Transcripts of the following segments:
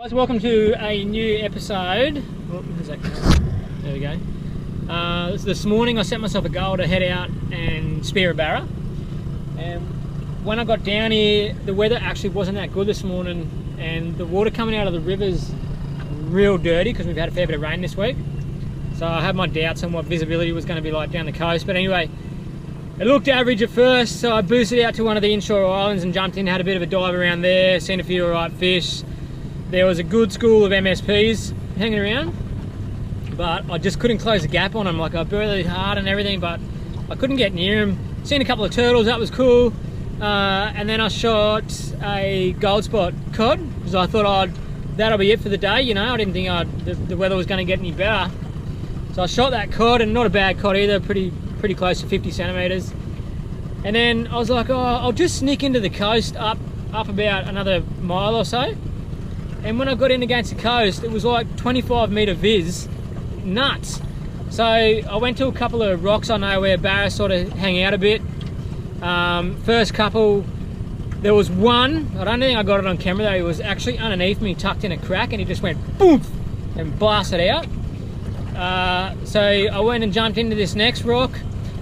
Guys, welcome to a new episode. Oh, where's that going? There we go. This morning I set myself a goal to head out and spear a barra. And when I got down here, the weather actually wasn't that good this morning, and the water coming out of the river's real dirty because we've had a fair bit of rain this week. So I had my doubts on what visibility was going to be like down the coast. But anyway, it looked average at first, so I boosted out to one of the inshore islands and jumped in, had a bit of a dive around there, seen a few alright fish. There was a good school of MSPs hanging around, but I just couldn't close the gap on them. Like, I burrowed hard and everything, but I couldn't get near them. Seen a couple of turtles, that was cool. And then I shot a Gold Spot Cod because I thought that'll be it for the day. You know, I didn't think the weather was going to get any better. So I shot that cod, and not a bad cod either, pretty close to 50 centimeters. And then I was like, oh, I'll just sneak into the coast up about another mile or so. And when I got in against the coast, it was like 25 metre viz, nuts. So I went to a couple of rocks I know where Barra sort of hang out a bit. First couple, there was one, I don't think I got it on camera though, he was actually underneath me, tucked in a crack, and he just went boom and blasted out. So I went and jumped into this next rock,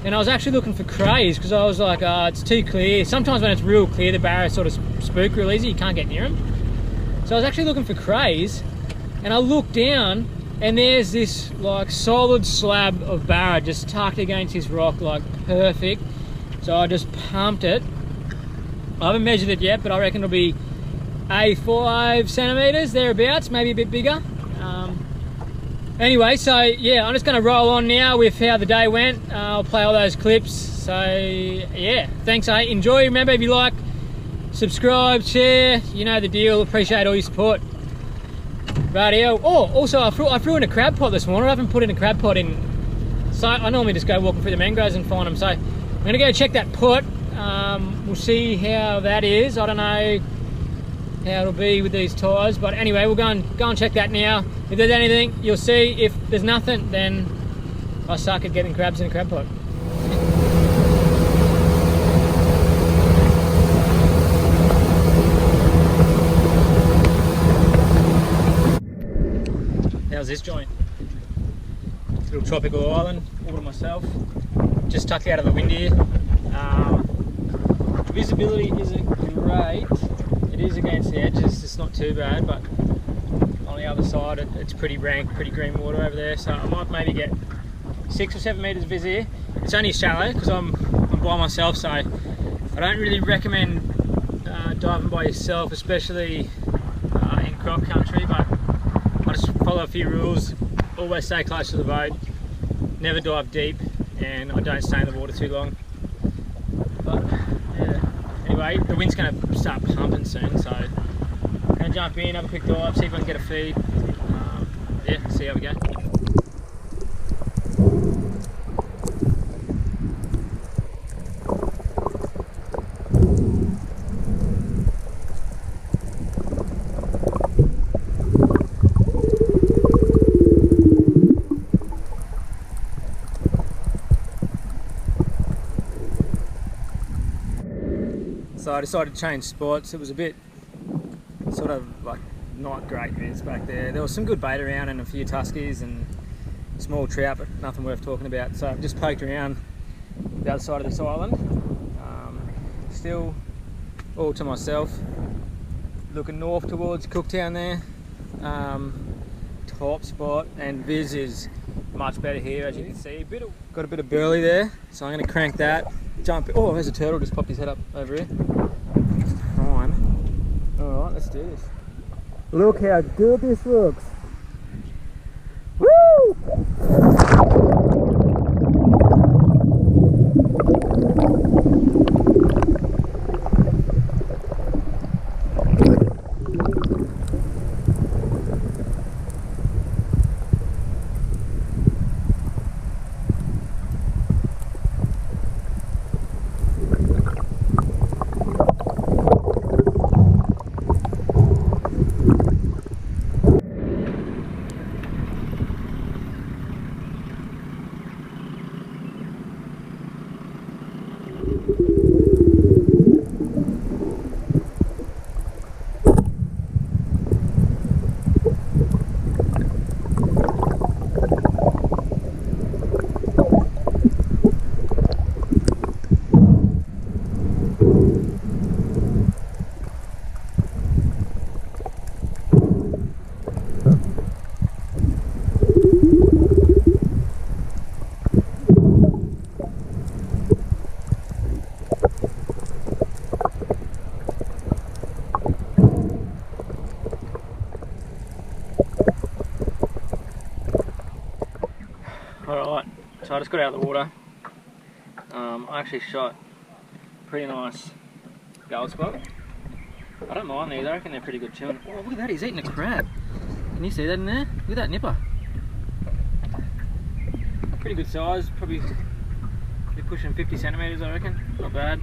and I was actually looking for crays because I was like, it's too clear. Sometimes when it's real clear, the Barra sort of spook real easy, you can't get near them. So I was actually looking for crays, and I looked down, and there's this like solid slab of Barra just tucked against this rock, like perfect. So I just pumped it. I haven't measured it yet, but I reckon it'll be 5 centimeters thereabouts, maybe a bit bigger. Anyway, so yeah, I'm just going to roll on now with how the day went. I'll play all those clips. So yeah, thanks. Enjoy. Remember, if you like, subscribe, share, you know the deal. Appreciate all your support. Radio. Oh, also I threw in a crab pot this morning. I haven't put in a crab pot in, so I normally just go walking through the mangroves and find them. So I'm gonna go check that pot. We'll see how that is. I don't know how it'll be with these tyres, but anyway, we'll go and check that now. If there's anything, you'll see. If there's nothing, then I suck at getting crabs in a crab pot. How's this joint? Little tropical island, all to myself. Just tucked out of the wind here. Visibility isn't great. It is against the edges, it's not too bad, but on the other side it's pretty rank, pretty green water over there, so I might maybe get 6 or 7 meters viz here. It's only shallow because I'm by myself, so I don't really recommend diving by yourself, especially in crop country, but I just follow a few rules. Always stay close to the boat, never dive deep, and I don't stay in the water too long. But yeah, anyway, the wind's going to start pumping soon, so I'm going to jump in, have a quick dive, see if I can get a feed. Yeah, see how we go. So I decided to change spots. It was a bit sort of like not great viz back there. There was some good bait around and a few tuskies and small trout, but nothing worth talking about. So I've just poked around the other side of this island. Still all to myself. Looking north towards Cooktown there. Top spot, and viz is much better here, as you can see. Got a bit of burley there, so I'm going to crank that. Jump. Oh, there's a turtle just popped his head up over here. Prime. Alright, let's do this. Look how good this looks. Woo! Alright, so I just got out of the water. I actually shot pretty nice gold spot. I don't mind these, I reckon they're pretty good chewing. Oh, look at that, he's eating a crab. Can you see that in there? Look at that nipper. Pretty good size, probably pushing 50 centimetres I reckon. Not bad,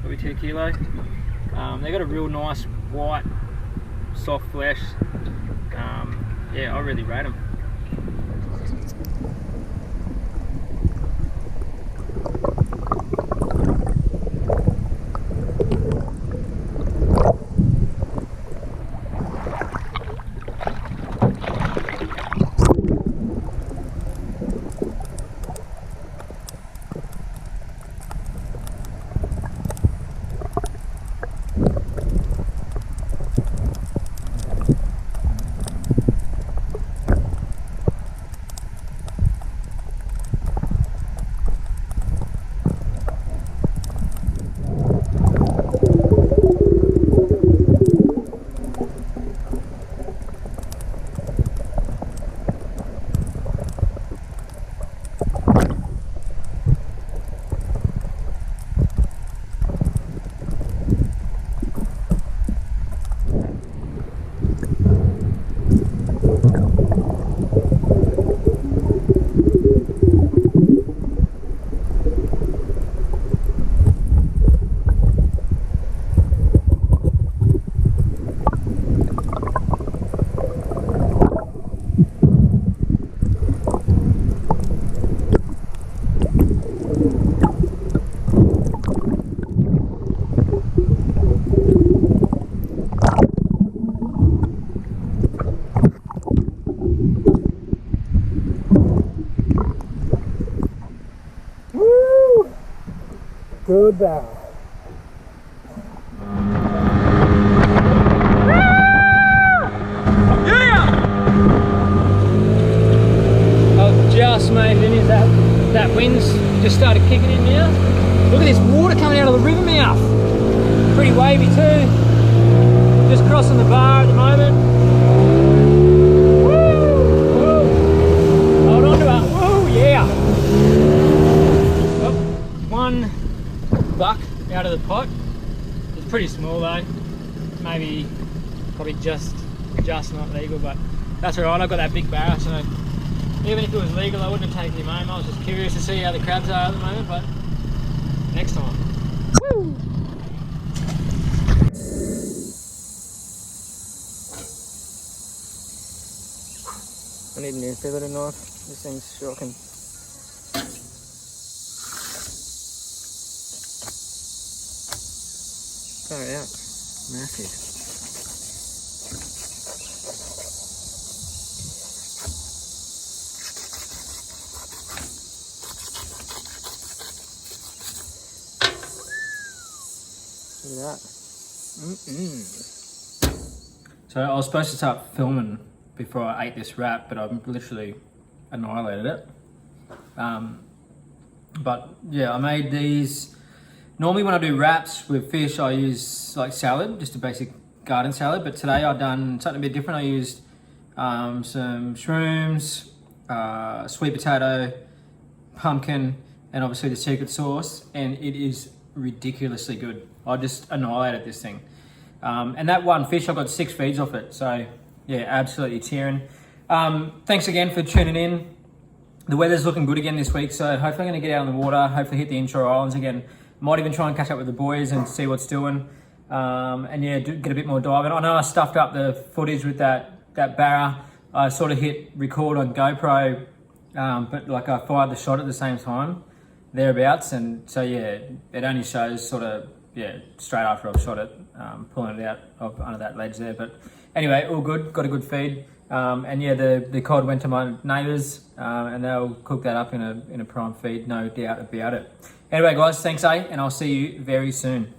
probably 2 kilo. They got a real nice white, soft flesh. Yeah, I really rate them. Good barrel. Yeah! I've just made it in. Is that wind's just started kicking in now. Look at this water coming out of the river mouth. Pretty wavy too. Just crossing the bar at the moment. Woo! Woo! Hold on to it. Woo! Yeah! Oh, one buck out of the pot. It's pretty small though. Maybe, probably just not legal, but that's alright. I've got that big barra, so even if it was legal, I wouldn't have taken him home. I was just curious to see how the crabs are at the moment, but next time. Woo! I need a new fillet knife. This thing's shocking. Far out. Massive. Look at that. So I was supposed to start filming before I ate this wrap, but I've literally annihilated it. But yeah, I made these. Normally when I do wraps with fish, I use like salad, just a basic garden salad. But today I've done something a bit different. I used some shrooms, sweet potato, pumpkin, and obviously the secret sauce. And it is ridiculously good. I just annihilated this thing. And that one fish, I got 6 feeds off it. So yeah, absolutely tearing. Thanks again for tuning in. The weather's looking good again this week, so hopefully I'm going to get out on the water, hopefully hit the inshore islands again. Might even try and catch up with the boys and see what's doing. And yeah, get a bit more diving. I know I stuffed up the footage with that Barra. I sort of hit record on GoPro, but like I fired the shot at the same time, thereabouts. And so yeah, it only shows sort of, yeah, straight after I've shot it, pulling it out of under that ledge there. But anyway, all good, got a good feed. And yeah, the cod went to my neighbours, and they'll cook that up in a prime feed, no doubt about it. Anyway guys, thanks and I'll see you very soon.